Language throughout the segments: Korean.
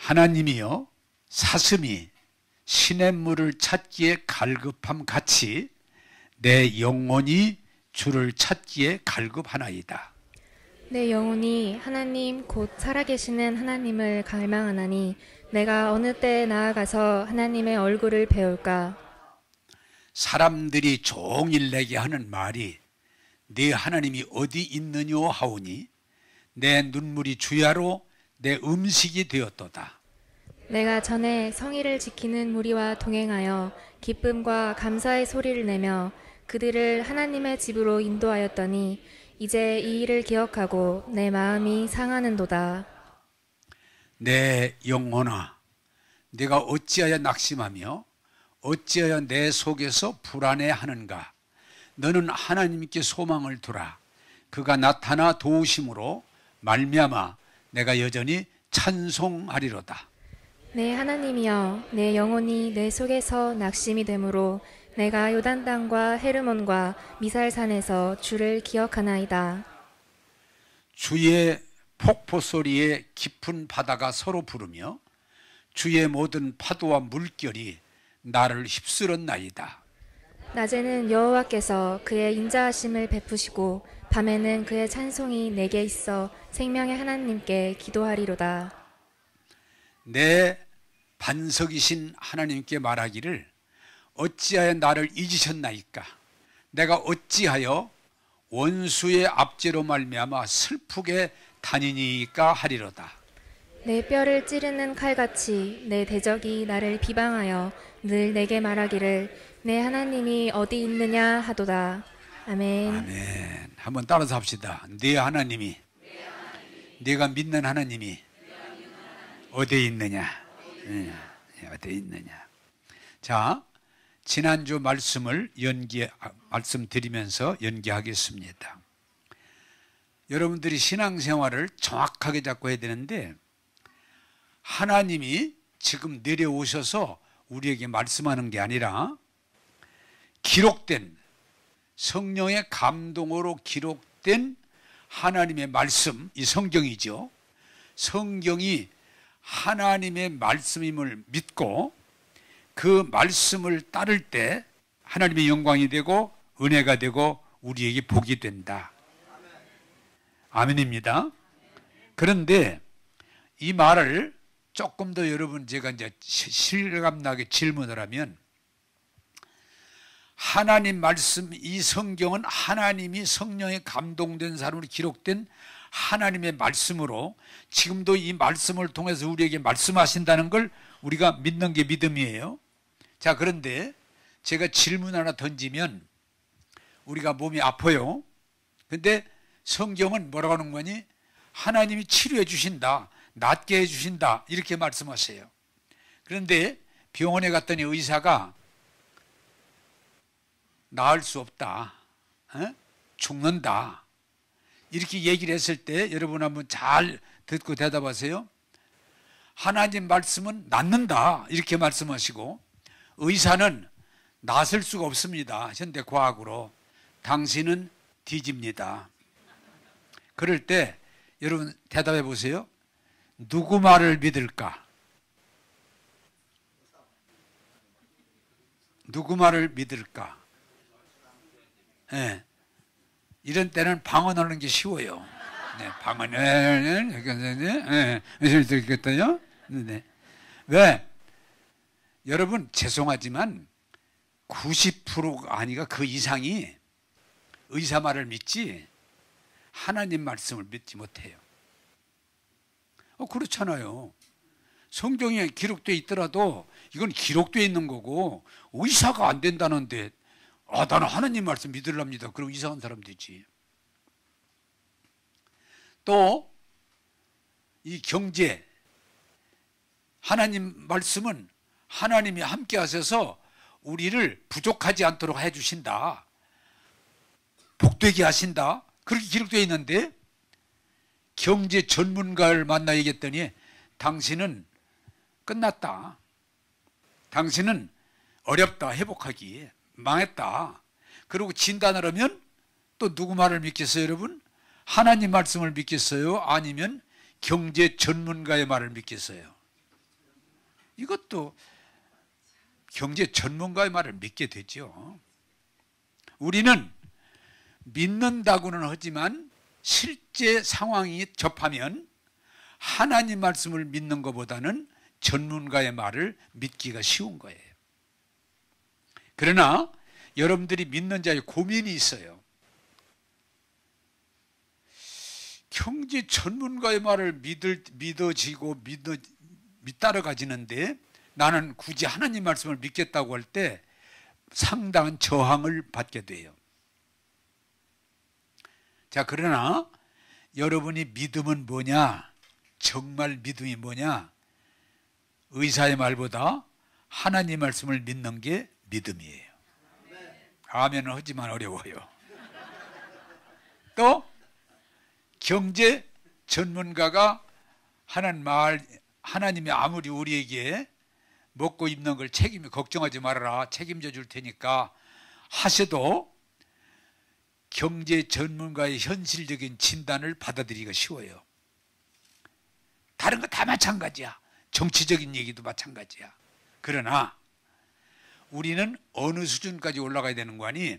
하나님이여 사슴이 시냇물을 찾기에 갈급함 같이 내 영혼이 주를 찾기에 갈급하나이다. 내 영혼이 하나님 곧 살아계시는 하나님을 갈망하나니 내가 어느 때에 나아가서 하나님의 얼굴을 배울까? 사람들이 종일 내게 하는 말이 네 하나님이 어디 있느뇨 하오니 내 눈물이 주야로 내 음식이 되었도다. 내가 전에 성의를 지키는 무리와 동행하여 기쁨과 감사의 소리를 내며 그들을 하나님의 집으로 인도하였더니 이제 이 일을 기억하고 내 마음이 상하는도다. 내 영혼아, 네가 어찌하여 낙심하며 어찌하여 내 속에서 불안해하는가? 너는 하나님께 소망을 두라. 그가 나타나 도우심으로 말미암아 내가 여전히 찬송하리로다. 내 하나님이여, 내 영혼이 내 속에서 낙심이 되므로 내가 요단 땅과 헤르몬과 미살산에서 주를 기억하나이다. 주의 폭포 소리에 깊은 바다가 서로 부르며 주의 모든 파도와 물결이 나를 휩쓸었나이다. 낮에는 여호와께서 그의 인자하심을 베푸시고 밤에는 그의 찬송이 내게 있어 생명의 하나님께 기도하리로다. 내 반석이신 하나님께 말하기를 어찌하여 나를 잊으셨나이까? 내가 어찌하여 원수의 압제로 말미암아 슬프게 다니니까 하리로다. 내 뼈를 찌르는 칼같이 내 대적이 나를 비방하여 늘 내게 말하기를 내 하나님이 어디 있느냐 하도다. 아멘. 아멘. 한번 따라서 합시다. 네 하나님이, 네가 믿는 하나님이 어디에 있느냐? 어디에 있느냐? 자, 지난주 말씀을 말씀드리면서 연기하겠습니다. 여러분들이 신앙생활을 정확하게 잡고 해야 되는데 하나님이 지금 내려오셔서 우리에게 말씀하는 게 아니라 기록된 성령의 감동으로 기록된 하나님의 말씀, 이 성경이죠. 성경이 하나님의 말씀임을 믿고 그 말씀을 따를 때 하나님의 영광이 되고 은혜가 되고 우리에게 복이 된다. 아멘입니다. 그런데 이 말을 조금 더 여러분 제가 이제 실감나게 질문을 하면 하나님 말씀, 이 성경은 하나님이 성령에 감동된 사람으로 기록된 하나님의 말씀으로 지금도 이 말씀을 통해서 우리에게 말씀하신다는 걸 우리가 믿는 게 믿음이에요. 자, 그런데 제가 질문 하나 던지면 우리가 몸이 아파요. 근데 성경은 뭐라고 하는 거니? 하나님이 치료해 주신다, 낫게 해 주신다, 이렇게 말씀하세요. 그런데 병원에 갔더니 의사가 나을 수 없다, 죽는다, 이렇게 얘기를 했을 때 여러분 한번 잘 듣고 대답하세요. 하나님 말씀은 낫는다 이렇게 말씀하시고 의사는 낫을 수가 없습니다. 현대 과학으로. 당신은 뒤집니다. 그럴 때 여러분 대답해 보세요. 누구 말을 믿을까? 누구 말을 믿을까? 네. 이런 때는 방언하는 게 쉬워요. 네, 방언을 들겠다요. 네. 왜? 여러분 죄송하지만 90%가 아니가 그 이상이 의사 말을 믿지 하나님 말씀을 믿지 못해요. 그렇잖아요. 성경에 기록되어 있더라도 이건 기록되어 있는 거고 의사가 안 된다는데 나는 하나님 말씀 믿으랍니다. 그럼 이상한 사람 되지. 또 이 경제, 하나님 말씀은 하나님이 함께 하셔서 우리를 부족하지 않도록 해주신다, 복되게 하신다, 그렇게 기록되어 있는데 경제 전문가를 만나 얘기했더니 당신은 끝났다, 당신은 어렵다, 회복하기 망했다. 그리고 진단을 하면 또 누구 말을 믿겠어요 여러분? 하나님 말씀을 믿겠어요? 아니면 경제 전문가의 말을 믿겠어요? 이것도 경제 전문가의 말을 믿게 되죠. 우리는 믿는다고는 하지만 실제 상황이 접하면 하나님 말씀을 믿는 것보다는 전문가의 말을 믿기가 쉬운 거예요. 그러나 여러분들이 믿는 자의 고민이 있어요. 경제 전문가의 말을 믿어지고 따라가지는데 나는 굳이 하나님 말씀을 믿겠다고 할 때 상당한 저항을 받게 돼요. 자, 그러나 여러분이 믿음은 뭐냐? 정말 믿음이 뭐냐? 의사의 말보다 하나님 말씀을 믿는 게 믿음이에요. 아멘은 하지만 어려워요. 또 경제 전문가가 하는 말, 하나님이 아무리 우리에게 먹고 입는 걸 걱정하지 말아라, 책임져 줄 테니까 하셔도 경제 전문가의 현실적인 진단을 받아들이기가 쉬워요. 다른 거 다 마찬가지야. 정치적인 얘기도 마찬가지야. 그러나 우리는 어느 수준까지 올라가야 되는 거 아니?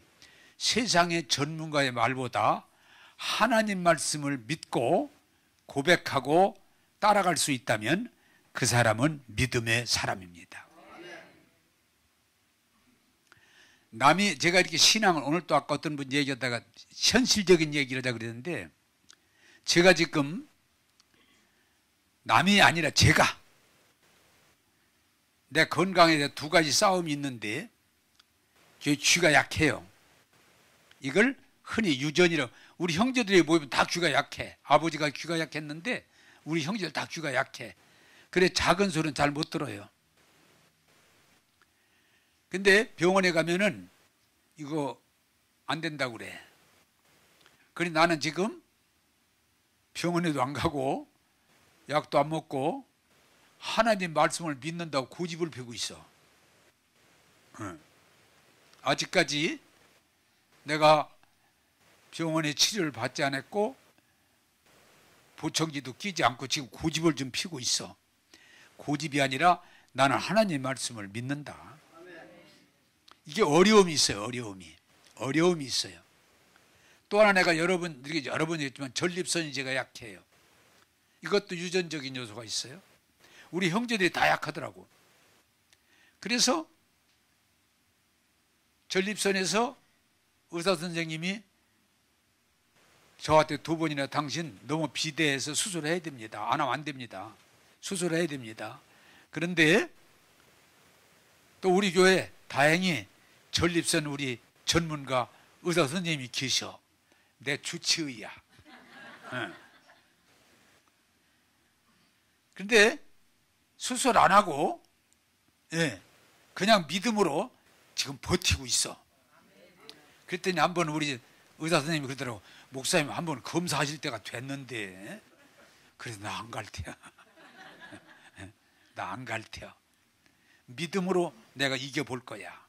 세상의 전문가의 말보다 하나님 말씀을 믿고 고백하고 따라갈 수 있다면 그 사람은 믿음의 사람입니다. 제가 이렇게 신앙을, 오늘 또 아까 어떤 분 얘기하다가 현실적인 얘기를 하자 그랬는데, 제가 지금 남이 아니라 제가 내 건강에 대해 두 가지 싸움이 있는데, 귀가 약해요. 이걸 흔히 유전이라고, 우리 형제들이 모이면 다 귀가 약해. 아버지가 귀가 약했는데 우리 형제들 다 귀가 약해. 그래 작은 소리는 잘 못 들어요. 근데 병원에 가면은 이거 안 된다고 그래. 그래 나는 지금 병원에도 안 가고 약도 안 먹고 하나님 말씀을 믿는다고 고집을 피우고 있어. 아직까지 내가 병원에 치료를 받지 않았고 보청기도 끼지 않고 지금 고집을 좀 피우고 있어. 고집이 아니라 나는 하나님 말씀을 믿는다. 이게 어려움이 있어요. 어려움이 있어요. 또 하나 내가 여러 번 했지만 전립선이 제가 약해요. 이것도 유전적인 요소가 있어요. 우리 형제들이 다 약하더라고. 그래서 전립선에서 의사 선생님이 저한테 두 번이나 당신 너무 비대해서 수술해야 됩니다. 안 하면 안 됩니다. 수술해야 됩니다. 그런데 또 우리 교회 다행히 전립선 우리 전문가 의사 선생님이 계셔. 내 주치의야. 그런데 수술 안 하고 그냥 믿음으로 지금 버티고 있어. 그랬더니 한번 우리 의사 선생님이 그러더라고. 목사님 한번 검사하실 때가 됐는데. 그래서 나 안 갈 테야. 나 안 갈 테야. 믿음으로 내가 이겨볼 거야.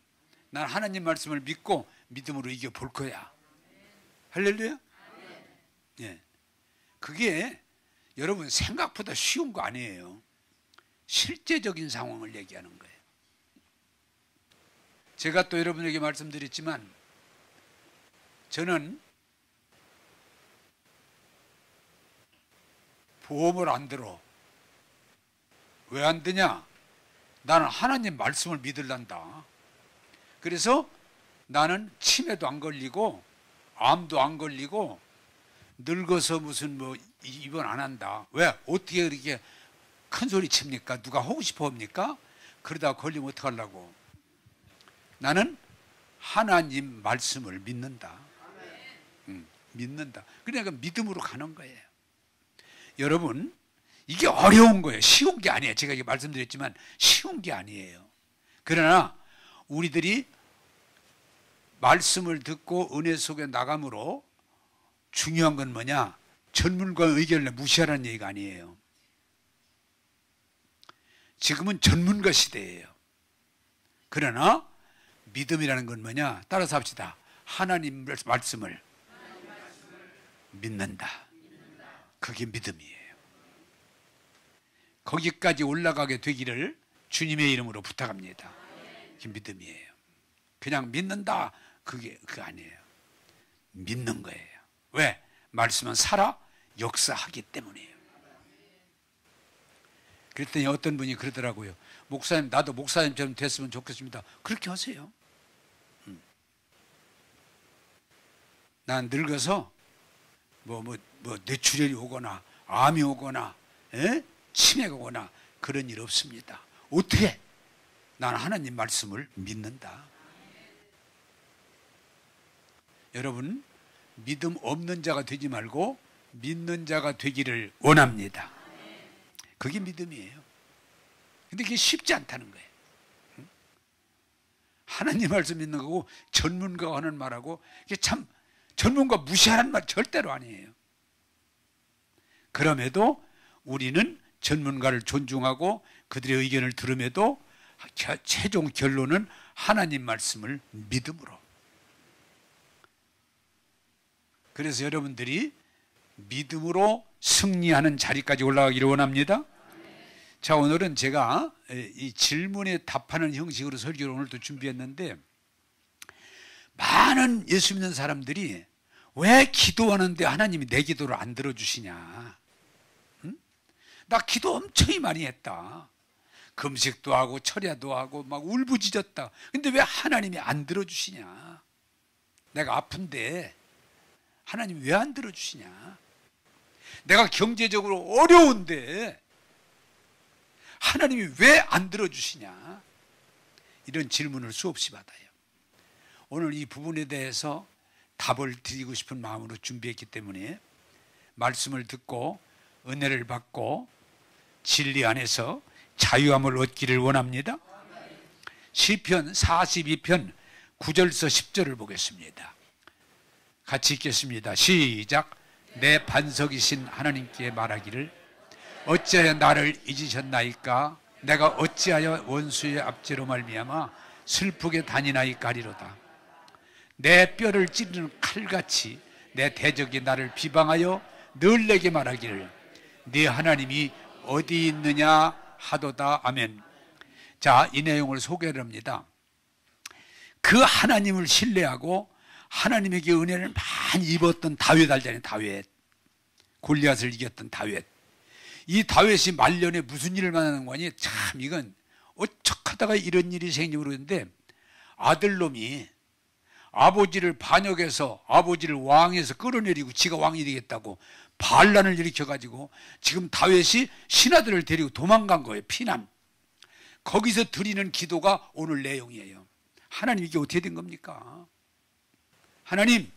난 하나님 말씀을 믿고 믿음으로 이겨볼 거야. 할렐루야? 예. 그게 여러분 생각보다 쉬운 거 아니에요. 실제적인 상황을 얘기하는 거예요. 제가 또 여러분에게 말씀드렸지만 저는 보험을 안 들어. 왜 안 드냐? 나는 하나님 말씀을 믿을란다. 그래서 나는 치매도 안 걸리고 암도 안 걸리고 늙어서 무슨 뭐 입원 안 한다. 왜? 어떻게 그렇게 큰 소리 칩니까? 누가 하고 싶어 합니까? 그러다 걸리면 어떡하려고. 나는 하나님 말씀을 믿는다. 믿는다. 그러니까 믿음으로 가는 거예요. 여러분 이게 어려운 거예요. 쉬운 게 아니에요. 제가 이게 말씀드렸지만 쉬운 게 아니에요. 그러나 우리들이 말씀을 듣고 은혜 속에 나감으로 중요한 건 뭐냐? 전문가의 의견을 무시하라는 얘기가 아니에요. 지금은 전문가 시대예요. 그러나 믿음이라는 건 뭐냐? 따라서 합시다. 하나님 말씀을 믿는다. 그게 믿음이에요. 거기까지 올라가게 되기를 주님의 이름으로 부탁합니다. 그게 믿음이에요. 그냥 믿는다, 그거 아니에요. 믿는 거예요. 왜? 말씀은 살아 역사하기 때문이에요. 그랬더니 어떤 분이 그러더라고요. 목사님, 나도 목사님처럼 됐으면 좋겠습니다. 그렇게 하세요. 난 늙어서 뇌출혈이 오거나 암이 오거나 치매가 오거나 그런 일 없습니다. 어떻게? 난 하나님 말씀을 믿는다. 여러분, 믿음 없는 자가 되지 말고 믿는 자가 되기를 원합니다. 그게 믿음이에요. 근데 그게 쉽지 않다는 거예요. 하나님 말씀 믿는 거고 전문가가 하는 말하고 이게 참 전문가 무시하는 말 절대로 아니에요. 그럼에도 우리는 전문가를 존중하고 그들의 의견을 들음에도 최종 결론은 하나님 말씀을 믿음으로. 그래서 여러분들이 믿음으로 승리하는 자리까지 올라가기를 원합니다. 자, 오늘은 제가 이 질문에 답하는 형식으로 설교를 오늘도 준비했는데, 많은 예수 믿는 사람들이 왜 기도하는데 하나님이 내 기도를 안 들어주시냐. 응? 나 기도 엄청 많이 했다. 금식도 하고 철야도 하고 막 울부짖었다. 근데 왜 하나님이 안 들어주시냐. 내가 아픈데 하나님이 왜 안 들어주시냐. 내가 경제적으로 어려운데 하나님이 왜 안 들어주시냐. 이런 질문을 수없이 받아요. 오늘 이 부분에 대해서 답을 드리고 싶은 마음으로 준비했기 때문에 말씀을 듣고 은혜를 받고 진리 안에서 자유함을 얻기를 원합니다. 시편 42편 9절서 10절을 보겠습니다. 같이 읽겠습니다. 시작. 내 반석이신 하나님께 말하기를 어찌하여 나를 잊으셨나이까. 내가 어찌하여 원수의 압제로 말미암아 슬프게 다니나이까 하리로다. 내 뼈를 찌르는 칼같이 내 대적이 나를 비방하여 늘 내게 말하기를 네 하나님이 어디 있느냐 하도다. 아멘. 자, 이 내용을 소개를 합니다. 그 하나님을 신뢰하고 하나님에게 은혜를 많이 입었던 다윗 알잖아요. 다윗. 골리앗을 이겼던 다윗. 이 다윗이 말년에 무슨 일을 만나는 거니? 참 이건 어떡하다가 이런 일이 생기는지 모르겠는데, 아들놈이 아버지를 반역해서 아버지를 왕에서 끌어내리고 지가 왕이 되겠다고 반란을 일으켜가지고 지금 다윗이 신하들을 데리고 도망간 거예요. 피난. 거기서 드리는 기도가 오늘 내용이에요. 하나님, 이게 어떻게 된 겁니까? 하나님,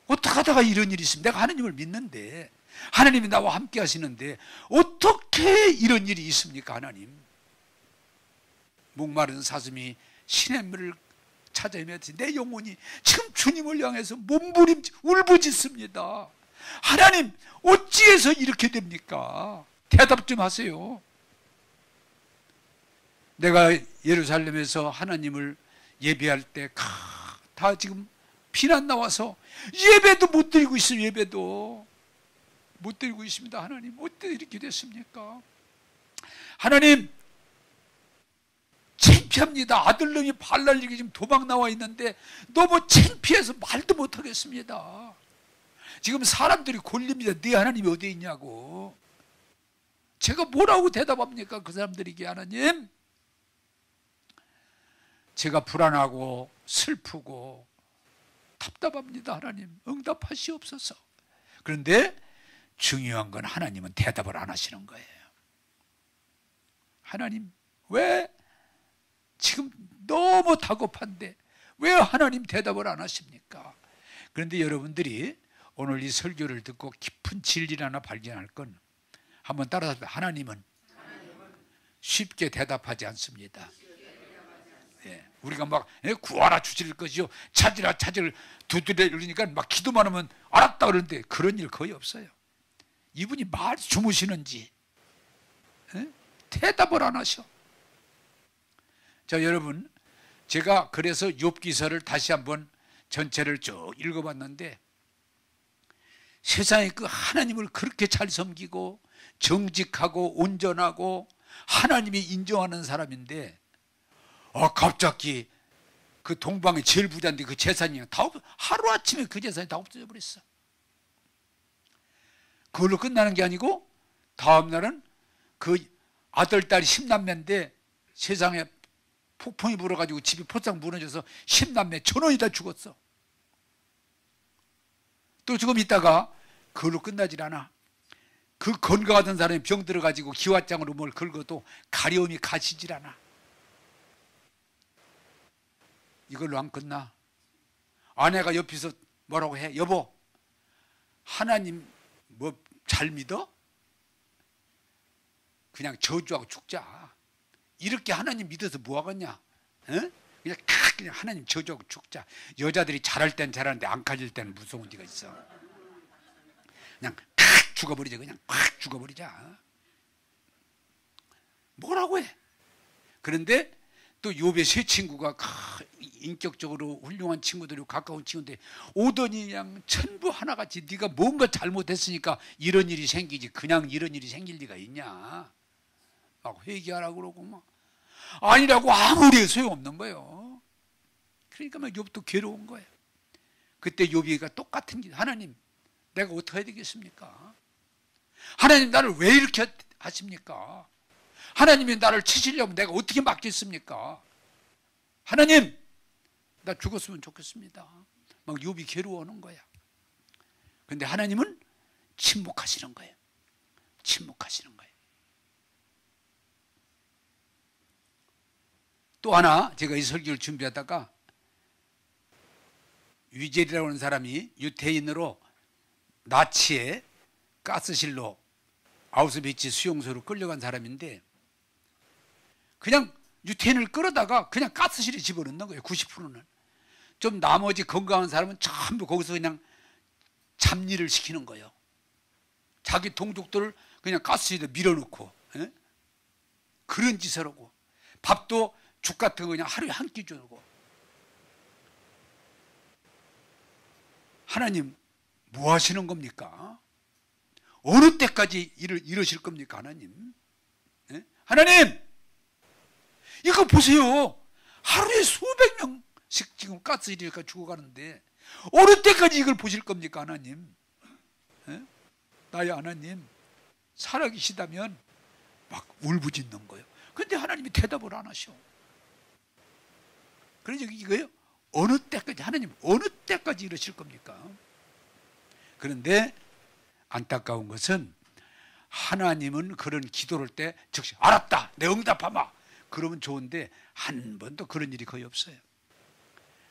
어떻게 하다가 이런 일이 있습니까? 내가 하나님을 믿는데, 하나님이 나와 함께 하시는데 어떻게 이런 일이 있습니까? 하나님. 목마른 사슴이 시냇물을 찾아 헤매듯이 내 영혼이 지금 주님을 향해서 몸부림치 울부짖습니다. 하나님, 어찌해서 이렇게 됩니까? 대답 좀 하세요. 내가 예루살렘에서 하나님을 예배할 때 다 지금 피난 나와서 예배도 못 드리고 있어요. 예배도 못 드리고 있습니다. 하나님, 어떻게 이렇게 됐습니까? 하나님, 창피합니다. 아들놈이 반란일기 지금 도망 나와 있는데 너무 창피해서 말도 못 하겠습니다. 지금 사람들이 골립니다. 네 하나님이 어디에 있냐고. 제가 뭐라고 대답합니까? 그 사람들에게. 하나님, 제가 불안하고 슬프고 답답합니다. 하나님, 응답하시옵소서. 그런데 중요한 건 하나님은 대답을 안 하시는 거예요. 하나님, 왜 지금 너무 다급한데 왜 하나님 대답을 안 하십니까? 그런데 여러분들이 오늘 이 설교를 듣고 깊은 진리를 하나 발견할 건, 한번 따라서, 하나님은 쉽게 대답하지 않습니다. 예, 우리가 막 구하라 주실 것이요 찾으라 찾을 두드려 그러니까 막 기도만 하면 알았다 그러는데 그런 일 거의 없어요. 이분이 말 주무시는지 대답을 안 하셔. 자, 여러분, 제가 그래서 욥기서를 다시 한번 전체를 쭉 읽어봤는데, 세상에 그 하나님을 그렇게 잘 섬기고 정직하고 온전하고 하나님이 인정하는 사람인데 갑자기 그 동방의 제일 부자인데 그 재산이 하루아침에 그 재산이 다 없어져 버렸어. 그걸로 끝나는 게 아니고 다음 날은 그 아들 딸이 10남매인데 세상에 폭풍이 불어가지고 집이 포장 무너져서 10남매 전원이 다 죽었어. 또 조금 있다가 그걸로 끝나질 않아. 그 건강하던 사람이 병 들어가지고 기왓장으로 뭘 긁어도 가려움이 가시질 않아. 이걸로 안 끝나. 아내가 옆에서 뭐라고 해? 여보, 하나님 뭐 잘 믿어? 그냥 저주하고 죽자. 이렇게 하나님 믿어서 뭐 하겠냐? 에? 그냥 하나님 저주하고 죽자. 여자들이 잘할 땐 잘하는데 안 가질 때는 무서운 데가 있어. 그냥 팍 죽어버리자. 그냥 팍 죽어버리자. 뭐라고 해? 그런데 또 욥의 세 친구가 인격적으로 훌륭한 친구들이고 가까운 친구인데 오더니 그냥 전부 하나같이 네가 뭔가 잘못했으니까 이런 일이 생기지 그냥 이런 일이 생길 리가 있냐 막 회개하라고 그러고 막 아니라고 아무리 소용없는 거예요. 그러니까 막 욥도 괴로운 거예요. 그때 욥이가 똑같은 길. 하나님 내가 어떻게 해야 되겠습니까? 하나님 나를 왜 이렇게 하십니까? 하나님이 나를 치시려면 내가 어떻게 막겠습니까? 하나님 나 죽었으면 좋겠습니다. 막 욥이 괴로워하는 거야. 그런데 하나님은 침묵하시는 거예요. 침묵하시는 거예요. 또 하나 제가 이 설교를 준비하다가 위젤이라고 하는 사람이 유태인으로 나치의 가스실로 아우슈비츠 수용소로 끌려간 사람인데 그냥 유태인을 끌어다가 그냥 가스실에 집어넣는 거예요. 90%는. 좀 나머지 건강한 사람은 전부 거기서 그냥 잡일을 시키는 거예요. 자기 동족들을 그냥 가스실에 밀어넣고 그런 짓을 하고 밥도 죽 같은 거 그냥 하루에 한 끼 주고. 하나님 뭐 하시는 겁니까? 어느 때까지 이러실 겁니까? 하나님 하나님 이거 보세요. 하루에 수백 명씩 지금 가스일이니까 죽어가는데 어느 때까지 이걸 보실 겁니까? 하나님 나의 하나님 살아계시다면 막 울부짖는 거예요. 그런데 하나님이 대답을 안 하셔. 그래서 이거예요. 어느 때까지 하나님 어느 때까지 이러실 겁니까? 그런데 안타까운 것은 하나님은 그런 기도를 때 즉시 알았다 내 응답하마 그러면 좋은데 한 번도 그런 일이 거의 없어요.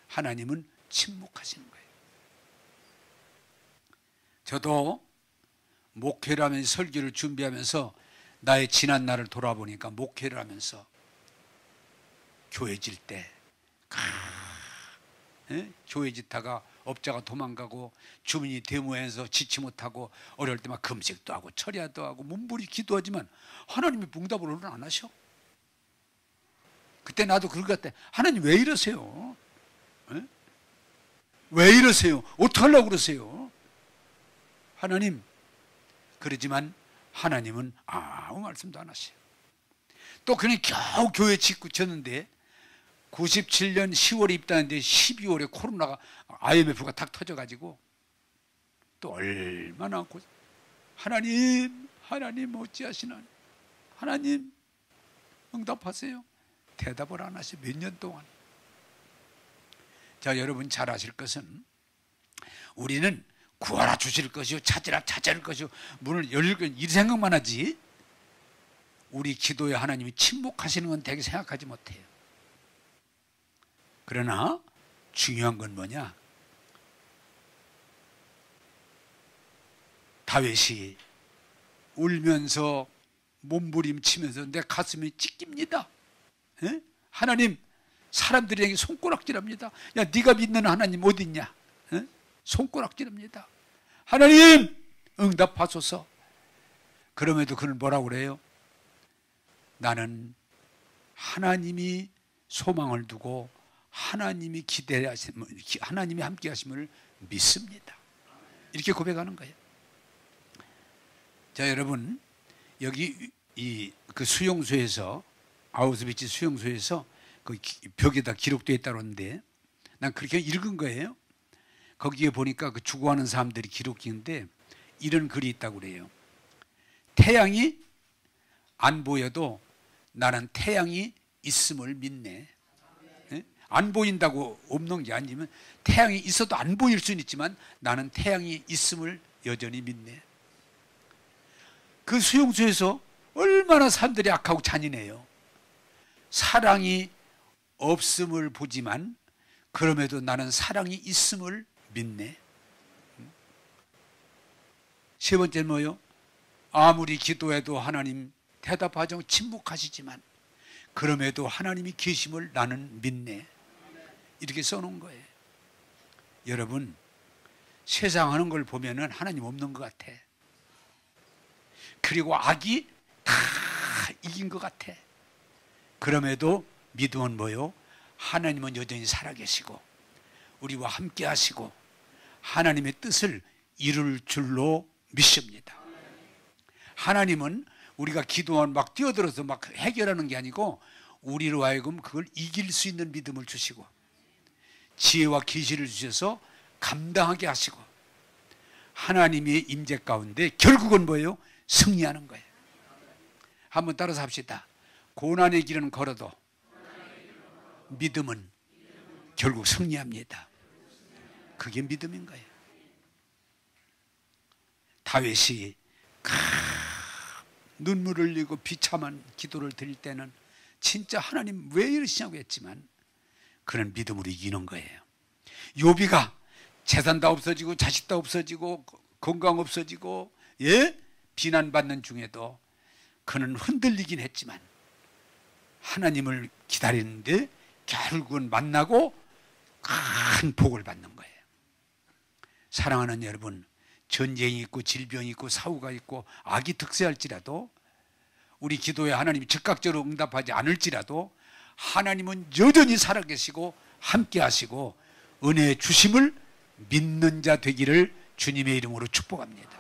하나님은 침묵하시는 거예요. 저도 목회를 하면서 설교를 준비하면서 나의 지난 날을 돌아보니까 목회를 하면서 교회 질 때 교회 짓다가 업자가 도망가고 주민이 데모해서 지치 못하고 어려울 때 막 금식도 하고 철야도 하고 몸부리 기도하지만 하나님이 응답을 안 하셔. 그때 나도 그럴 것 같아. 하나님 왜 이러세요? 왜 이러세요? 어떻게 하려고 그러세요? 하나님 그러지만 하나님은 아무 말씀도 안 하셔요. 또 그냥 겨우 교회 짓고 졌는데 97년 10월에 입단했는데 12월에 코로나가 IMF가 탁 터져가지고 또 얼마나 하나님 어찌하시나 하나님 응답하세요. 대답을 안 하셔. 몇 년 동안. 자 여러분 잘 아실 것은 우리는 구하라 주실 것이요 찾으라 찾을 것이요 문을 열릴 것 이 생각만 하지 우리 기도에 하나님이 침묵하시는 건 되게 생각하지 못해요. 그러나 중요한 건 뭐냐? 다윗이 울면서 몸부림치면서 내 가슴이 찢깁니다. 에? 하나님 사람들에게 손가락질합니다. 야 네가 믿는 하나님 어디 있냐? 에? 손가락질합니다. 하나님 응답하소서. 그럼에도 그는 뭐라고 그래요? 나는 하나님이 소망을 두고 하나님이 기대하심을 하나님이 함께 하심을 믿습니다. 이렇게 고백하는 거예요. 자 여러분 여기 그 수용소에서, 아우슈비츠 수용소에서 그 벽에다 기록되어 있다고 하는데, 난 그렇게 읽은 거예요. 거기에 보니까 그 죽어가는 사람들이 기록인데 이런 글이 있다고 그래요. 태양이 안 보여도 나는 태양이 있음을 믿네. 네? 안 보인다고 없는 게 아니면 태양이 있어도 안 보일 수는 있지만 나는 태양이 있음을 여전히 믿네. 그 수용소에서 얼마나 사람들이 악하고 잔인해요. 사랑이 없음을 보지만 그럼에도 나는 사랑이 있음을 믿네. 세 번째는 뭐요? 아무리 기도해도 하나님 대답하지 않고 침묵하시지만 그럼에도 하나님이 계심을 나는 믿네. 이렇게 써놓은 거예요. 여러분, 세상 하는 걸 보면은 하나님 없는 것 같아. 그리고 악이 다 이긴 것 같아. 그럼에도 믿음은 뭐요? 하나님은 여전히 살아계시고 우리와 함께 하시고 하나님의 뜻을 이룰 줄로 믿습니다. 하나님은 우리가 기도하면 막 뛰어들어서 막 해결하는 게 아니고 우리로 하여금 그걸 이길 수 있는 믿음을 주시고 지혜와 계시를 주셔서 감당하게 하시고 하나님의 임재 가운데 결국은 뭐예요? 승리하는 거예요. 한번 따라서 합시다. 고난의 길은 걸어도 믿음은 결국 승리합니다. 그게 믿음인 거예요. 다윗이 눈물을 흘리고 비참한 기도를 드릴 때는 진짜 하나님 왜 이러시냐고 했지만 그는 믿음으로 이기는 거예요. 욥이가 재산 다 없어지고 자식 다 없어지고 건강 없어지고 비난받는 중에도 그는 흔들리긴 했지만 하나님을 기다리는데 결국은 만나고 큰 복을 받는 거예요. 사랑하는 여러분, 전쟁이 있고 질병이 있고 사후가 있고 악이 득세할지라도 우리 기도에 하나님이 즉각적으로 응답하지 않을지라도 하나님은 여전히 살아계시고 함께 하시고 은혜 주심을 믿는 자 되기를 주님의 이름으로 축복합니다.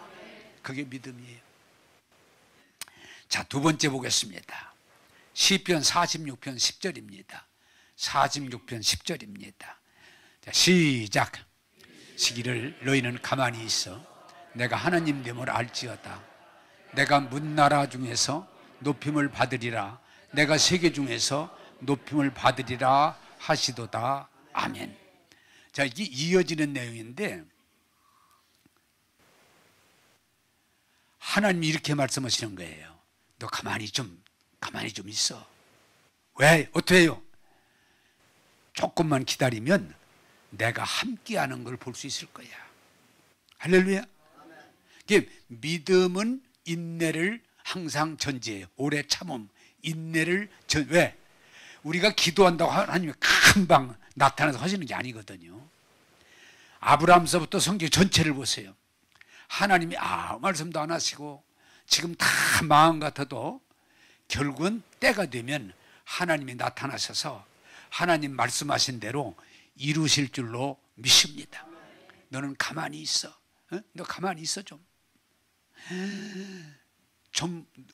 그게 믿음이에요. 자, 두 번째 보겠습니다. 시편 46편 10절입니다. 46편 10절입니다. 자, 시작. 시기를 너희는 가만히 있어 내가 하나님 됨을 알지어다. 내가 문나라 중에서 높임을 받으리라. 내가 세계 중에서 높임을 받으리라 하시도다. 아멘. 자, 이게 이어지는 내용인데 하나님이 이렇게 말씀하시는 거예요. 너 가만히 좀 있어. 왜? 어떻게 해요? 조금만 기다리면 내가 함께하는 걸 볼 수 있을 거야. 할렐루야. 믿음은 인내를 항상 전제해요. 오래 참음, 인내를 왜? 우리가 기도한다고 하나님이 금방 나타나서 하시는 게 아니거든요. 아브라함서부터 성경 전체를 보세요. 하나님이 아무 말씀도 안 하시고 지금 다 마음 같아도 결국은 때가 되면 하나님이 나타나셔서 하나님 말씀하신 대로 이루실 줄로 믿습니다. 너는 가만히 있어. 너 가만히 있어 좀.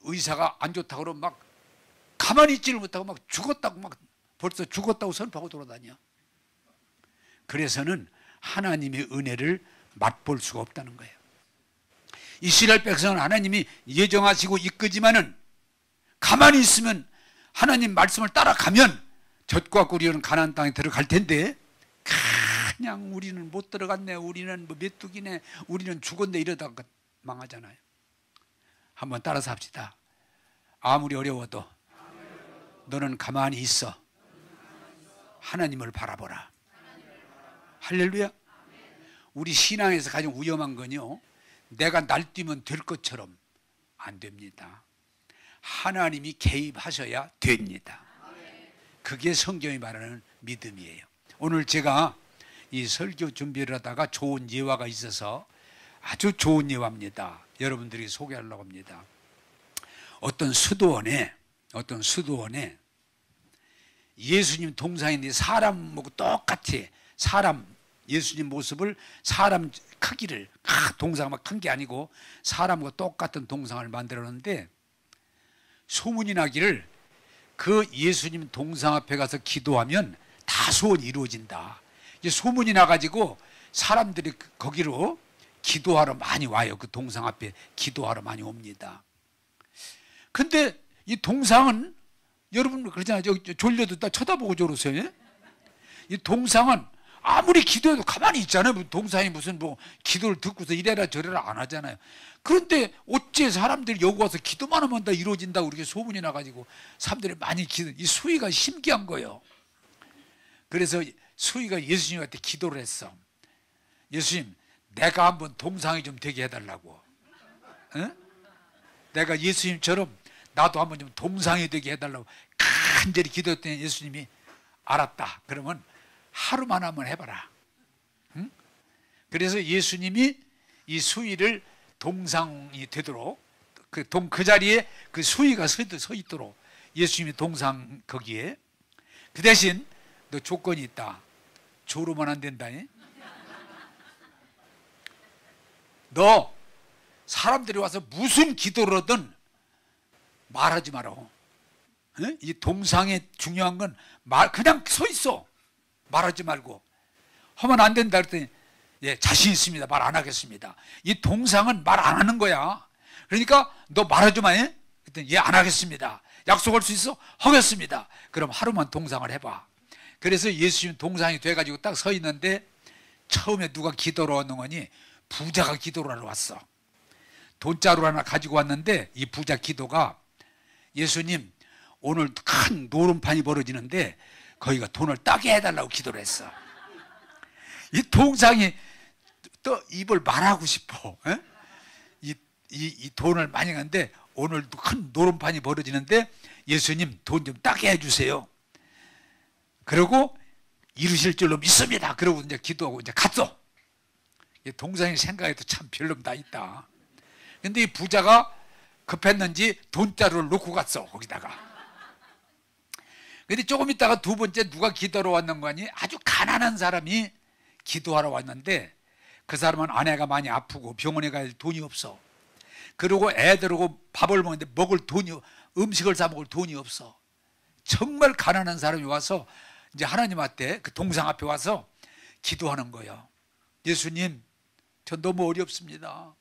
의사가 안 좋다고 그러면 막 가만히 있지를 못하고 막 죽었다고 막 벌써 죽었다고 선포하고 돌아다녀. 그래서는 하나님의 은혜를 맛볼 수가 없다는 거예요. 이스라엘 백성은 하나님이 예정하시고 이끄지만은 가만히 있으면 하나님 말씀을 따라가면 젖과 꿀이 가나안 땅에 들어갈 텐데 그냥 우리는 못 들어갔네, 우리는 뭐 메뚜기네, 우리는 죽었네 이러다가 망하잖아요. 한번 따라서 합시다. 아무리 어려워도 너는 가만히 있어. 하나님을 바라보라. 할렐루야. 우리 신앙에서 가장 위험한 건요, 내가 날뛰면 될 것처럼 안 됩니다. 하나님이 개입하셔야 됩니다. 그게 성경이 말하는 믿음이에요. 오늘 제가 이 설교 준비를 하다가 좋은 예화가 있어서 아주 좋은 예화입니다. 여러분들이 소개하려고 합니다. 어떤 수도원에 예수님 동상인데 사람하고 똑같이 예수님 모습을 사람 크기를 동상 막 큰 게 아니고 사람과 똑같은 동상을 만들었는데 소문이 나기를 그 예수님 동상 앞에 가서 기도하면 다 소원이 이루어진다. 이제 소문이 나가지고 사람들이 거기로 기도하러 많이 와요. 그 동상 앞에 기도하러 많이 옵니다. 근데 이 동상은 여러분 그러잖아요. 졸려도 딱 쳐다보고 졸으세요. 이 동상은 아무리 기도해도 가만히 있잖아요. 동상이 무슨 뭐 기도를 듣고서 이래라 저래라 안 하잖아요. 그런데 어째 사람들이 여기 와서 기도만 하면 다 이루어진다고 이렇게 소문이 나가지고 사람들이 많이 이 수희가 신기한 거예요. 그래서 수희가 예수님한테 기도를 했어. 예수님, 내가 한번 동상이 좀 되게 해달라고. 응? 내가 예수님처럼 나도 한번 좀 동상이 되게 해달라고 간절히 기도했더니 예수님이 알았다. 그러면 하루만 한번 해봐라. 응? 그래서 예수님이 이 수희를 동상이 되도록 그 자리에 그 수희가 서 있도록 예수님이 동상 거기에 그 대신 너 조건이 있다. 조로만 안 된다. 너 사람들이 와서 무슨 기도를 하든 말하지 마라. 이 동상에 중요한 건 그냥 서 있어. 말하지 말고. 하면 안 된다 그랬더니 예, 자신 있습니다. 말 안 하겠습니다. 이 동상은 말 안 하는 거야. 그러니까 너 말하지 마. 그랬더니 예, 안 하겠습니다. 약속할 수 있어? 하겠습니다. 그럼 하루만 동상을 해봐. 그래서 예수님 동상이 돼가지고 딱 서 있는데 처음에 누가 기도로 오는 거니 부자가 기도를 하러 왔어. 돈자루 하나 가지고 왔는데 이 부자 기도가 예수님 오늘 큰 노름판이 벌어지는데 거기가 돈을 따게 해달라고 기도를 했어. 이 동상이 또 입을 말하고 싶어. 이 돈을 많이 갖는데 오늘 큰 노름판이 벌어지는데 예수님 돈 좀 따게 해주세요. 그러고 이루실 줄로 믿습니다. 그러고 이제 기도하고 이제 갔어. 동상이 생각해도 참 별놈 다 있다. 근데 이 부자가 급했는지 돈자루를 놓고 갔어. 거기다가. 근데 조금 있다가 두 번째 누가 기도하러 왔는 거 아니? 아주 가난한 사람이 기도하러 왔는데 그 사람은 아내가 많이 아프고 병원에 갈 돈이 없어. 그리고 애들하고 밥을 먹는데 음식을 사 먹을 돈이 없어. 정말 가난한 사람이 와서 이제 하나님한테 그 동상 앞에 와서 기도하는 거예요. 예수님, 저 너무 어렵습니다.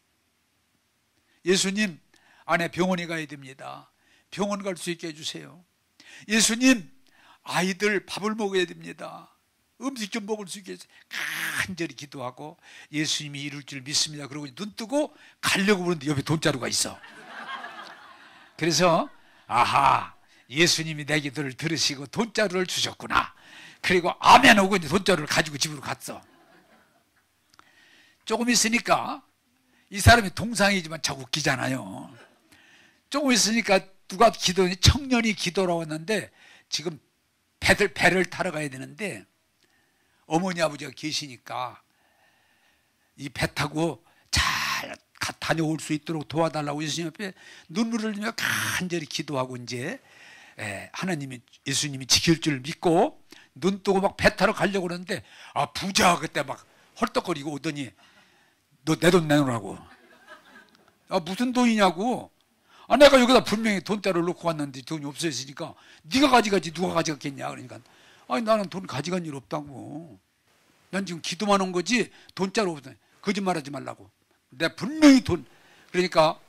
예수님, 아내 병원에 가야 됩니다. 병원 갈 수 있게 해주세요. 예수님, 아이들 밥을 먹어야 됩니다. 음식 좀 먹을 수 있게 해주세요. 간절히 기도하고 예수님이 이룰 줄 믿습니다. 그러고 눈 뜨고 가려고 그러는데 옆에 돈자루가 있어. 그래서 아하, 예수님이 내 기도를 들으시고 돈자루를 주셨구나. 그리고 아멘 하고 이제 돈자루를 가지고 집으로 갔어. 조금 있으니까 이 사람이 동상이지만 자꾸 웃기잖아요. 조금 있으니까 누가 청년이 기도로 왔는데 지금 배를 타러 가야 되는데 어머니 아버지가 계시니까 이 배 타고 잘 다녀올 수 있도록 도와달라고 예수님 앞에 눈물을 흘리며 간절히 기도하고 이제 예수님이 지킬 줄 믿고 눈 뜨고 막 배 타러 가려고 그러는데 부자가 그때 막 헐떡거리고 오더니 너 내 돈 내놓으라고. 무슨 돈이냐고. 내가 여기다 분명히 돈자루를 놓고 왔는데 돈이 없어졌으니까 네가 가져가지 누가 가져갔겠냐. 그러니까 나는 돈 가져간 일 없다고. 난 지금 기도만 한 거지 돈자루 없다. 거짓말하지 말라고. 내가 분명히 돈. 그러니까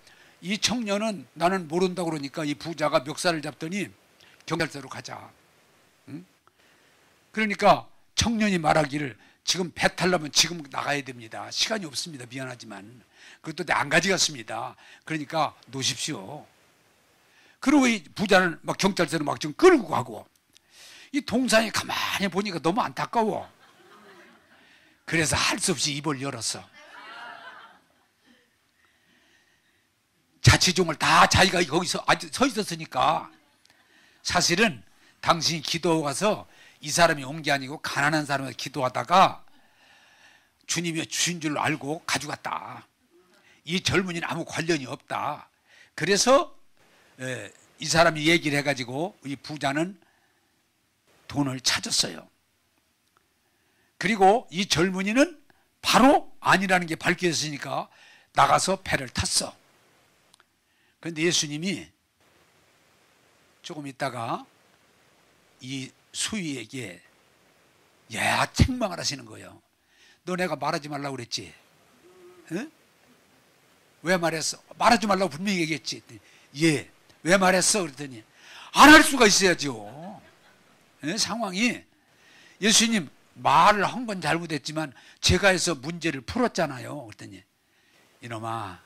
이 청년은 나는 모른다고 그러니까 이 부자가 멱살을 잡더니 경찰서로 가자. 응? 그러니까 청년이 말하기를 지금 배 타려면 지금 나가야 됩니다. 시간이 없습니다. 미안하지만. 그것도 안 가져갔습니다. 그러니까 놓으십시오. 그리고 이 부자는 막 경찰서로 막 지금 끌고 가고 이 동상이 가만히 보니까 너무 안타까워. 그래서 할 수 없이 입을 열었어. 자치종을 다 자기가 거기서 서 있었으니까 사실은 당신이 기도하고 가서 이 사람이 온 게 아니고 가난한 사람한테 기도하다가 주님이 주신 줄 알고 가져갔다. 이 젊은이는 아무 관련이 없다. 그래서 이 사람이 얘기를 해가지고 이 부자는 돈을 찾았어요. 그리고 이 젊은이는 바로 아니라는 게 밝혀졌으니까 나가서 배를 탔어. 그런데 예수님이 조금 있다가 이 수희에게 책망을 하시는 거예요. 너 내가 말하지 말라고 그랬지? 응? 왜 말했어? 말하지 말라고 분명히 얘기했지. 예. 왜 말했어? 그랬더니 안 할 수가 있어야죠. 예? 상황이 예수님 말을 한 건 잘못했지만 제가 해서 문제를 풀었잖아요. 그랬더니 이놈아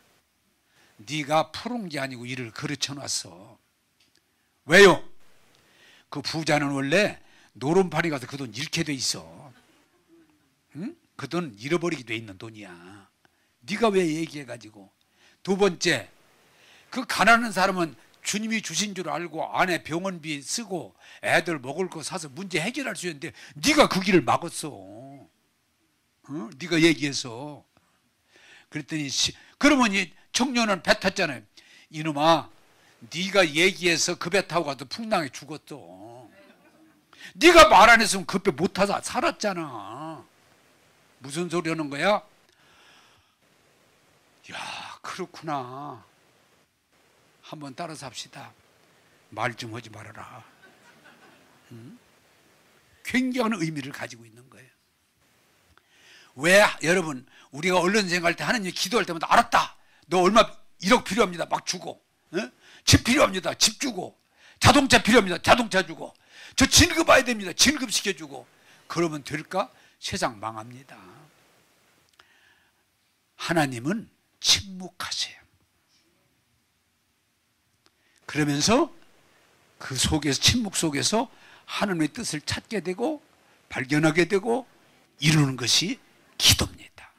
네가 푸른 게 아니고 이를 그르쳐 놨어. 왜요? 그 부자는 원래 노름판에 가서 그 돈 잃게 돼 있어. 응? 그 돈 잃어버리게 돼 있는 돈이야. 네가 왜 얘기해가지고. 두 번째, 그 가난한 사람은 주님이 주신 줄 알고 안에 병원비 쓰고 애들 먹을 거 사서 문제 해결할 수 있는데 네가 그 길을 막았어. 어? 네가 얘기해서. 그랬더니 그러면 이 청년은 배 탔잖아요. 이놈아 네가 얘기해서 그 배 타고 가서 풍랑에 죽었어. 네가 말 안 했으면 그 배 못 타서 살았잖아. 무슨 소리 하는 거야? 야, 그렇구나. 한번 따라서 합시다. 말 좀 하지 말아라. 응? 굉장한 의미를 가지고 있는 거예요. 왜 여러분 우리가 언론 생각할 때 하나님 기도할 때마다 알았다. 너 얼마 1억 필요합니다. 막 주고. 어? 집 필요합니다. 집 주고. 자동차 필요합니다. 자동차 주고. 저 진급 와야 됩니다. 진급 시켜주고. 그러면 될까? 세상 망합니다. 하나님은 침묵하세요. 그러면서 그 속에서 침묵 속에서 하나님의 뜻을 찾게 되고 발견하게 되고 이루는 것이 기도입니다.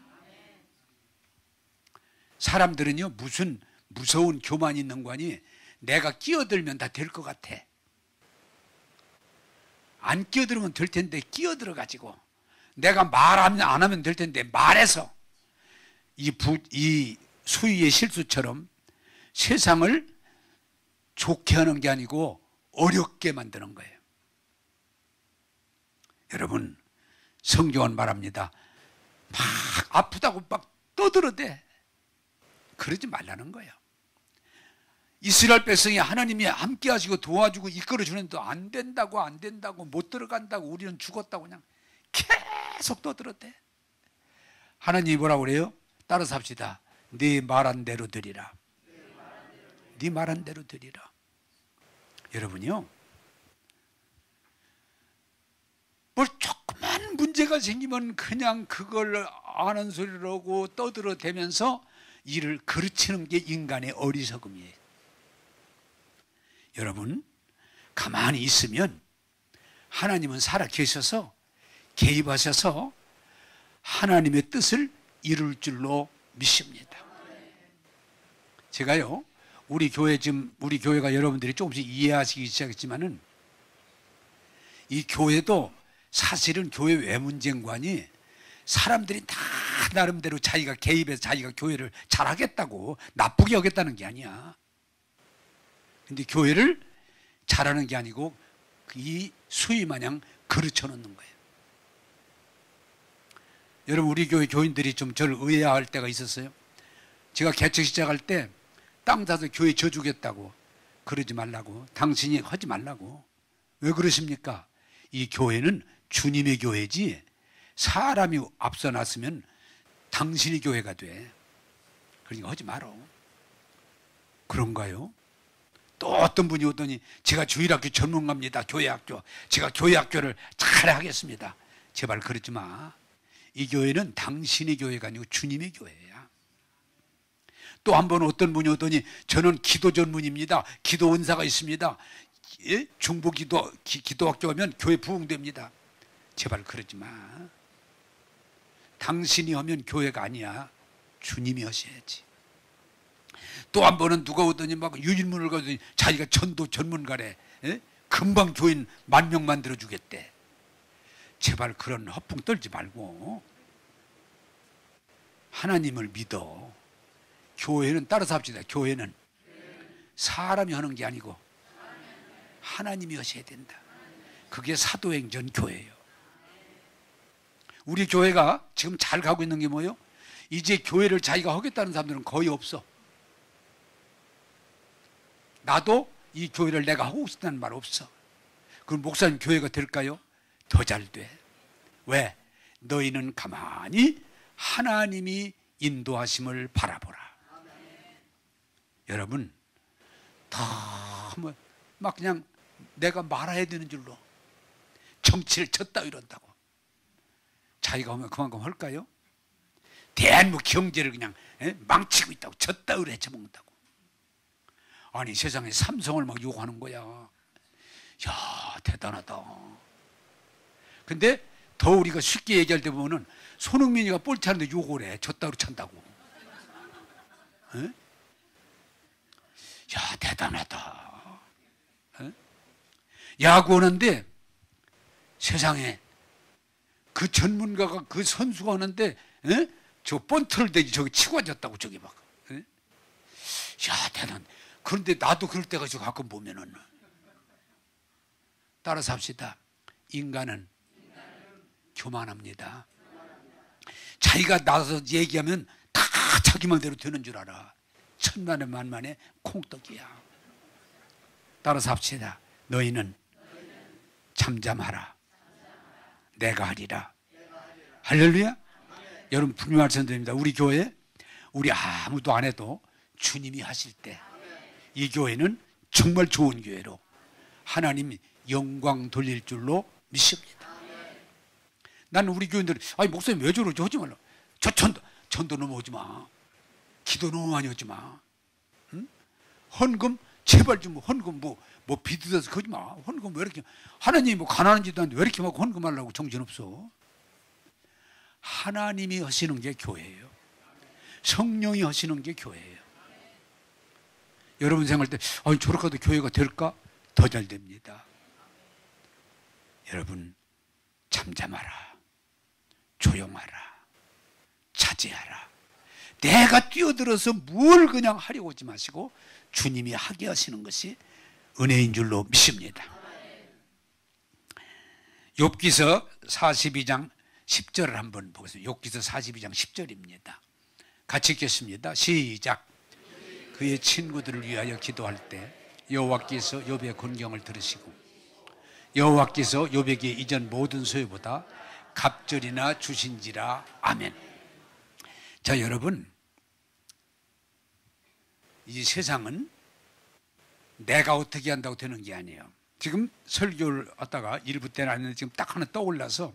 사람들은요 무슨 무서운 교만이 있는 거니 내가 끼어들면 다 될 것 같아. 안 끼어들면 될 텐데 끼어들어 가지고 내가 말 안 하면 될 텐데 말해서 이 수희의 실수처럼 세상을 좋게 하는 게 아니고 어렵게 만드는 거예요. 여러분 성경은 말합니다. 막 아프다고 막 떠들어대. 그러지 말라는 거예요. 이스라엘 백성이 하나님이 함께 하시고 도와주고 이끌어 주는데도 안 된다고 못 들어간다고 우리는 죽었다고 그냥 계속 떠들어대. 하나님이 뭐라고 그래요? 따라서 합시다. 네 말한 대로 드리라. 네 말한 대로 드리라. 여러분요 뭐 조그만 문제가 생기면 그냥 그걸 아는 소리를 하고 떠들어대면서 일을 그르치는 게 인간의 어리석음이에요. 여러분 가만히 있으면 하나님은 살아 계셔서 개입하셔서 하나님의 뜻을 이룰 줄로 믿습니다. 제가요 우리 교회가 여러분들이 조금씩 이해하시기 시작했지만은 이 교회도 사실은 교회 외문쟁관이 사람들이 다 나름대로 자기가 개입해서 자기가 교회를 잘하겠다고 나쁘게 하겠다는 게 아니야. 근데 교회를 잘하는 게 아니고 이 수희 마냥 그르쳐 놓는 거예요. 여러분 우리 교회 교인들이 좀 저를 의아할 때가 있었어요. 제가 개척 시작할 때 땅 사서 교회 져주겠다고 그러지 말라고 당신이 하지 말라고. 왜 그러십니까? 이 교회는 주님의 교회지 사람이 앞서 났으면 당신의 교회가 돼. 그러니까 하지 말어. 그런가요? 또 어떤 분이 오더니 제가 주일학교 전문가입니다. 교회학교. 제가 교회학교를 잘 하겠습니다. 제발 그러지 마. 이 교회는 당신의 교회가 아니고 주님의 교회야. 또 한 번 어떤 분이 오더니 저는 기도 전문입니다. 기도 은사가 있습니다. 예? 중보 기도학교 가면 교회 부흥됩니다. 제발 그러지 마. 당신이 하면 교회가 아니야. 주님이 하셔야지. 또 한 번은 누가 오더니 막 유인문을 가더니 자기가 전도 전문가래. 예? 금방 교인 10,000명 만들어주겠대. 제발 그런 허풍 떨지 말고 하나님을 믿어. 교회는 따라서 합시다. 교회는 사람이 하는 게 아니고 하나님이 하셔야 된다. 그게 사도행전 교회예요. 우리 교회가 지금 잘 가고 있는 게 뭐예요? 이제 교회를 자기가 하겠다는 사람들은 거의 없어. 나도 이 교회를 내가 하고 싶다는 말 없어. 그럼 목사님 교회가 될까요? 더 잘 돼. 왜? 너희는 가만히 하나님이 인도하심을 바라보라. 여러분, 막 그냥 내가 말아야 되는 줄로 정치를 졌다 이런다고 자기가 오면 그만큼 할까요? 대한민국 경제를 그냥 망치고 있다고 졌다 그래 해쳐먹는다고. 아니 세상에 삼성을 막 욕하는 거야. 야 대단하다. 근데 더 우리가 쉽게 얘기할 때 보면은 손흥민이가 볼 차는데 욕을 해. 졌다고 찬다고. 에? 야 대단하다. 에? 야구하는데 세상에 그 전문가가 그 선수가 하는데 에? 저 번트를 대지 저기 치고 앉았다고 저기 막. 에? 야 대단. 그런데 나도 그럴 때가 저 가끔 보면은 따라서 합시다. 인간은 교만합니다. 자기가 나서서 얘기하면 다 자기 마음대로 되는 줄 알아. 천만에 만만에 콩떡이야. 따라서 합시다. 너희는 잠잠하라. 내가 하리라. 할렐루야. 여러분 분명히 말씀드립니다. 우리 교회 우리 아무도 안 해도 주님이 하실 때 이 교회는 정말 좋은 교회로 하나님이 영광 돌릴 줄로 믿습니다. 나는 우리 교인들이 아니 목사님 왜 저러지 하지 말라. 저 전도 넘어오지 마. 기도 너무 많이 하지 마. 응? 헌금 제발 좀 헌금 뭐 비드려서 그러지 마. 헌금 왜 이렇게 하나님이 뭐 가난한 짓도 아닌데 왜 이렇게 막 헌금하려고 정신없어. 하나님이 하시는 게 교회예요. 성령이 하시는 게 교회예요. 여러분 생각할 때 아니 저렇게 해도 교회가 될까? 더 잘 됩니다. 여러분 잠잠하라. 조용하라. 자제하라. 내가 뛰어들어서 뭘 그냥 하려고 하지 마시고 주님이 하게 하시는 것이 은혜인 줄로 믿습니다. 욥기서 42장 10절을 한번 보겠습니다. 욥기서 42장 10절입니다. 같이 읽겠습니다. 시작. 그의 친구들을 위하여 기도할 때 여호와께서 욥의 곤경을 들으시고 여호와께서 욥에게 이전 모든 소유보다 갑절이나 주신지라. 아멘. 자 여러분, 이 세상은 내가 어떻게 한다고 되는 게 아니에요. 지금 설교를 하다가 일부 때는 아닌데 지금 딱 하나 떠올라서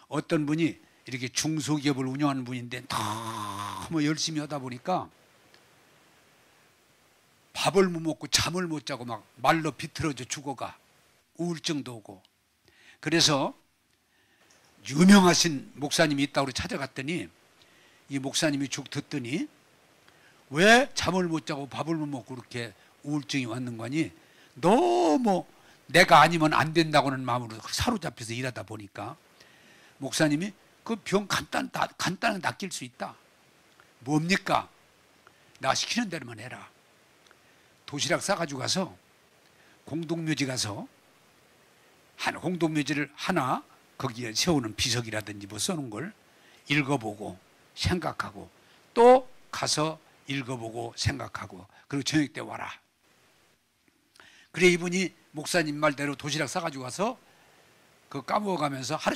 어떤 분이 이렇게 중소기업을 운영하는 분인데 너무 열심히 하다 보니까 밥을 못 먹고 잠을 못 자고 막 말로 비틀어져 죽어가. 우울증도 오고. 그래서 유명하신 목사님이 있다고 찾아갔더니 이 목사님이 쭉 듣더니 왜 잠을 못 자고 밥을 못 먹고 그렇게 우울증이 왔는 거니? 너무 내가 아니면 안 된다고는 마음으로 사로잡혀서 일하다 보니까 목사님이 그 병 간단하게 낚일 수 있다. 뭡니까? 나 시키는 대로만 해라. 도시락 싸가지고 가서 공동묘지 가서 공동묘지를 하나 거기에 세우는 비석이라든지 뭐 써놓은 걸 읽어보고 생각하고 또 가서 읽어보고 생각하고 그리고 저녁 때 와라. 그래 이분이 목사님 말대로 도시락 싸가지고 가서 그 까먹어가면서 하루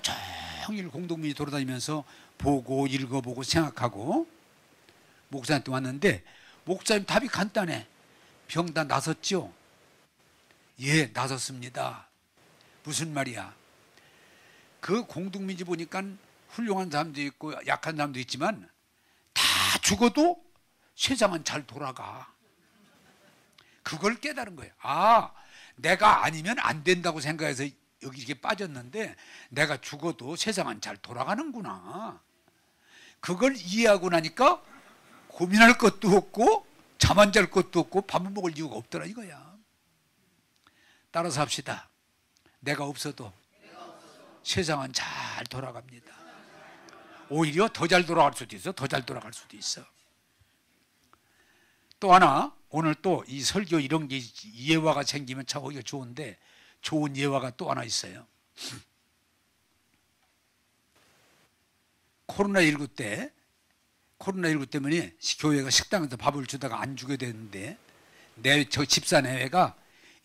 종일 공동묘지 돌아다니면서 보고 읽어보고 생각하고 목사님한테 왔는데 목사님 답이 간단해. 병 다 나섰죠? 예, 나섰습니다. 무슨 말이야? 그 공동묘지 보니까 훌륭한 사람도 있고 약한 사람도 있지만 다 죽어도 세상은 잘 돌아가. 그걸 깨달은 거예요. 아, 내가 아니면 안 된다고 생각해서 여기 이렇게 빠졌는데 내가 죽어도 세상은 잘 돌아가는구나. 그걸 이해하고 나니까 고민할 것도 없고 잠 안 잘 것도 없고 밥을 먹을 이유가 없더라 이거야. 따라서 합시다. 내가 없어도 세상은 잘 돌아갑니다. 오히려 더 잘 돌아갈 수도 있어. 더 잘 돌아갈 수도 있어. 또 하나 오늘 또 이 설교 이런 게 예화가 생기면 참 오히려 좋은데 좋은 예화가 또 하나 있어요. 코로나19 때문에 교회가 식당에서 밥을 주다가 안 주게 됐는데 저 집사 내외가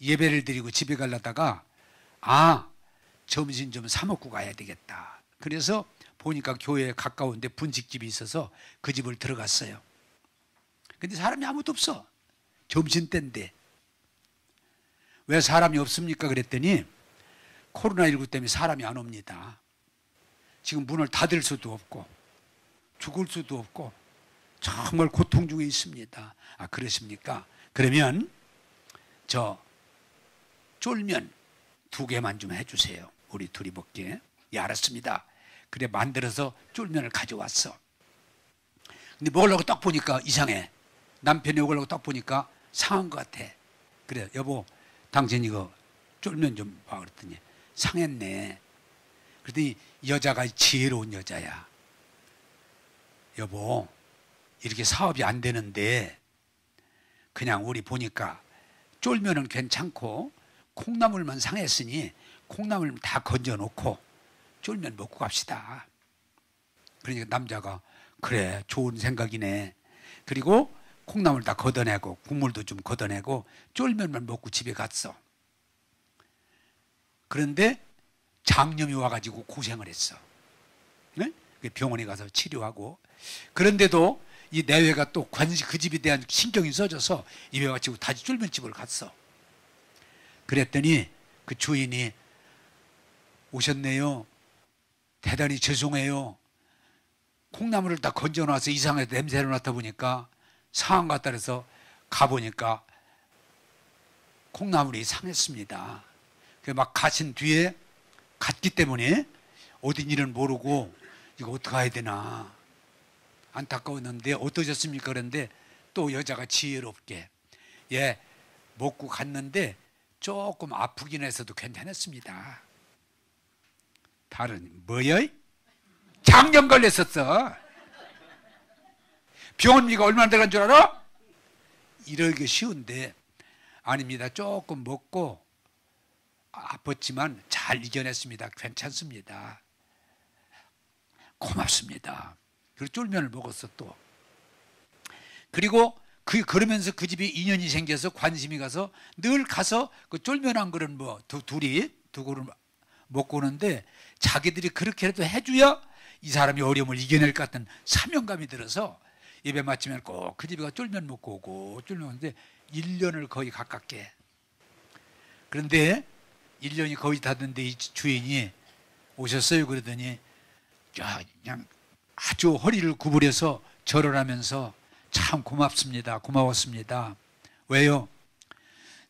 예배를 드리고 집에 가려다가 아, 점심 좀 사 먹고 가야 되겠다. 그래서 보니까 교회에 가까운데 분식집이 있어서 그 집을 들어갔어요. 근데 사람이 아무도 없어. 점심때인데. 왜 사람이 없습니까? 그랬더니 코로나19 때문에 사람이 안 옵니다. 지금 문을 닫을 수도 없고 죽을 수도 없고 정말 고통 중에 있습니다. 아, 그러십니까? 그러면 저 쫄면 2개만 좀 해주세요. 우리 둘이 먹게. 예, 알았습니다. 그래 만들어서 쫄면을 가져왔어. 근데 먹으려고 딱 보니까 이상해. 남편이 먹으려고 딱 보니까 상한 것 같아. 그래 여보 당신 이거 쫄면 좀 봐. 그랬더니 상했네. 그랬더니 여자가 지혜로운 여자야. 여보 이렇게 사업이 안 되는데 그냥 우리 보니까 쫄면은 괜찮고 콩나물만 상했으니 콩나물 다 건져 놓고 쫄면 먹고 갑시다. 그러니까 남자가 그래 좋은 생각이네. 그리고 콩나물 다 걷어내고 국물도 좀 걷어내고 쫄면만 먹고 집에 갔어. 그런데 장염이 와가지고 고생을 했어. 네? 병원에 가서 치료하고. 그런데도 이 내외가 또 그 집에 대한 신경이 써져서 입에 맞추고 다시 쫄면집을 갔어. 그랬더니 그 주인이 오셨네요. 대단히 죄송해요. 콩나물을 다 건져놔서 이상하게 냄새를 맡아 보니까 상한 것 같다 그래서 가보니까 콩나물이 상했습니다. 막 가신 뒤에 갔기 때문에 어딘지는 모르고 이거 어떻게 해야 되나 안타까웠는데 어떠셨습니까? 그런데 또 여자가 지혜롭게 예 먹고 갔는데 조금 아프긴 해서도 괜찮았습니다. 다른 뭐여? 장염 걸렸었어. 병원비가 얼마나 들어간 줄 알아? 이러기 쉬운데 아닙니다. 조금 먹고 아팠지만 잘 이겨냈습니다. 괜찮습니다. 고맙습니다. 그리고 쫄면을 먹었어 또. 그리고 그러면서 그 집에 인연이 생겨서 관심이 가서 늘 가서 그 쫄면 한 그릇 뭐 둘이 두 그릇 먹고 오는데 자기들이 그렇게라도 해줘야 이 사람이 어려움을 이겨낼 것 같은 사명감이 들어서 예배 마치면 꼭 그 집에 가 쫄면 먹고 오고 쫄면 먹는데 1년을 거의 가깝게. 그런데 1년이 거의 다 됐는데 이 주인이 오셨어요. 그러더니 그냥 아주 허리를 구부려서 절을 하면서 참 고맙습니다. 고마웠습니다. 왜요?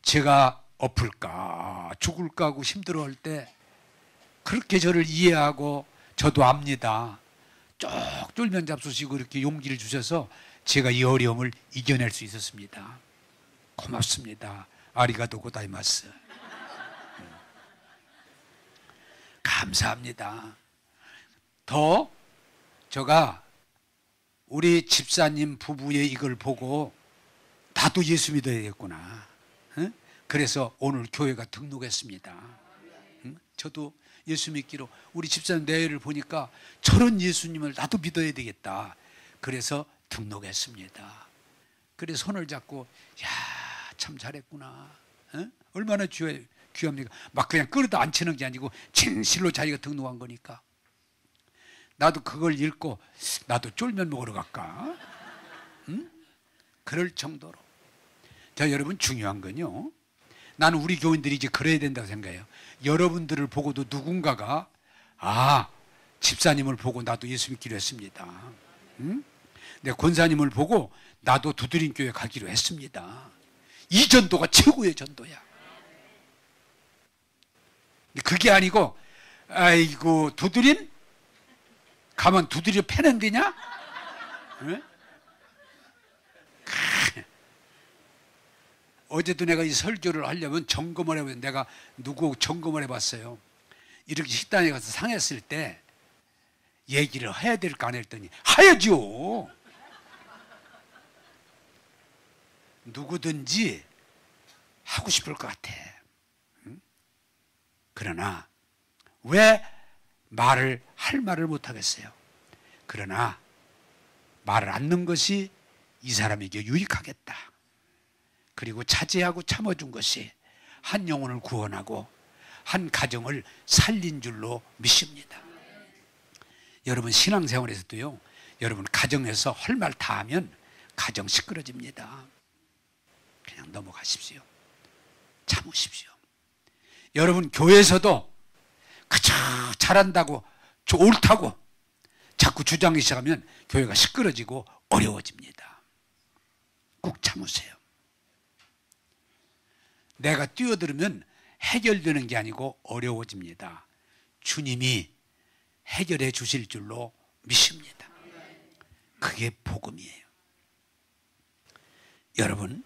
제가 엎을까 죽을까 하고 힘들어할 때 그렇게 저를 이해하고 저도 압니다. 쭉 쫄면 잡수시고 이렇게 용기를 주셔서 제가 이 어려움을 이겨낼 수 있었습니다. 고맙습니다. 아리가또 고다이마스. 감사합니다. 더 제가 우리 집사님 부부의 이걸 보고 나도 예수 믿어야겠구나. 그래서 오늘 교회가 등록했습니다. 저도 예수 믿기로 우리 집사님 내외를 보니까 저런 예수님을 나도 믿어야 되겠다. 그래서 등록했습니다. 그래서 손을 잡고 야, 참 잘했구나. 얼마나 귀합니까? 막 그냥 끌어다 앉히는 게 아니고 진실로 자기가 등록한 거니까. 나도 그걸 읽고 나도 쫄면 먹으러 갈까? 응? 그럴 정도로. 자, 여러분 중요한 건요. 나는 우리 교인들이 이제 그래야 된다고 생각해요. 여러분들을 보고도 누군가가 집사님을 보고 나도 예수 믿기로 했습니다. 응? 내 권사님을 보고 나도 두드림 교회 가기로 했습니다. 이 전도가 최고의 전도야. 그게 아니고 아이고 두드림? 가면 두드려 패는 데냐? 응? 어제도 내가 이 설교를 하려면 점검을 해보면 내가 누구 점검을 해봤어요. 이렇게 식당에 가서 상했을 때 얘기를 해야 될까 안 했더니 하야죠. 누구든지 하고 싶을 것 같아. 응? 그러나 왜 말을 할 말을 못 하겠어요? 그러나 말을 않는 것이 이 사람에게 유익하겠다. 그리고 차지하고 참아준 것이 한 영혼을 구원하고 한 가정을 살린 줄로 믿습니다. 여러분 신앙생활에서도요, 여러분 가정에서 할 말 다 하면 가정 시끄러집니다. 그냥 넘어가십시오. 참으십시오. 여러분 교회에서도 그저 잘한다고 옳다고 자꾸 주장하기 시작하면 교회가 시끄러지고 어려워집니다. 꼭 참으세요. 내가 뛰어들으면 해결되는 게 아니고 어려워집니다. 주님이 해결해 주실 줄로 믿습니다. 그게 복음이에요. 여러분,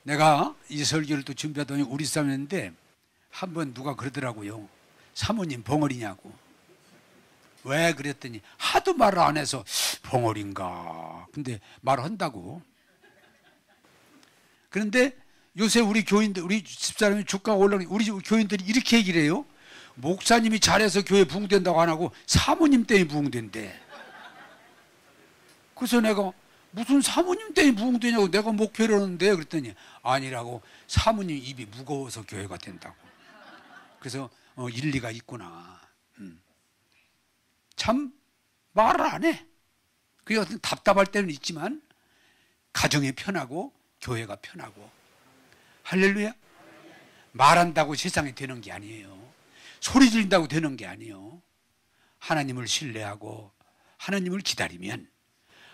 내가 이 설교를 또 준비하더니 우리 싸움했는데 한번 누가 그러더라고요. 사모님 벙어리냐고. 왜 그랬더니 하도 말을 안 해서 벙어리인가. 근데 말한다고. 그런데 요새 우리 교인들, 우리 집사람이 주가가 올라가니 우리 교인들이 이렇게 얘기를 해요. 목사님이 잘해서 교회 부흥된다고 안 하고 사모님 때문에 부흥된대. 그래서 내가 무슨 사모님 때문에 부흥되냐고 내가 목회를 하는데 그랬더니 아니라고, 사모님 입이 무거워서 교회가 된다고. 그래서 일리가 있구나. 참 말을 안 해. 그게 어떤 답답할 때는 있지만 가정이 편하고 교회가 편하고. 할렐루야. 말한다고 세상이 되는 게 아니에요. 소리 지른다고 되는 게 아니에요. 하나님을 신뢰하고 하나님을 기다리면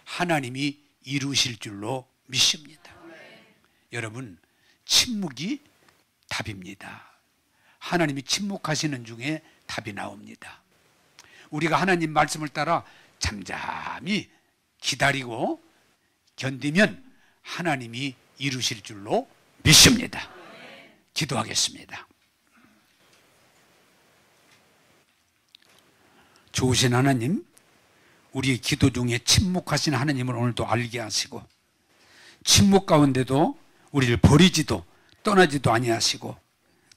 하나님이 이루실 줄로 믿습니다. 여러분, 침묵이 답입니다. 하나님이 침묵하시는 중에 답이 나옵니다. 우리가 하나님 말씀을 따라 잠잠히 기다리고 견디면 하나님이 이루실 줄로 믿습니다. 기도하겠습니다. 좋으신 하나님, 우리의 기도 중에 침묵하신 하나님을 오늘도 알게 하시고 침묵 가운데도 우리를 버리지도 떠나지도 아니하시고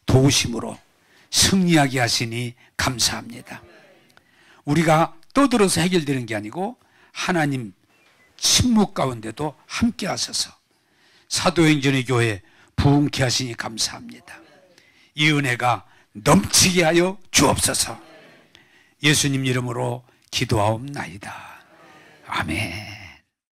도우심으로 승리하게 하시니 감사합니다. 우리가 떠들어서 해결되는 게 아니고 하나님 침묵 가운데도 함께 하셔서 사도행전의 교회 부흥케 하시니 감사합니다. 이 은혜가 넘치게 하여 주옵소서. 예수님 이름으로 기도하옵나이다. 아멘.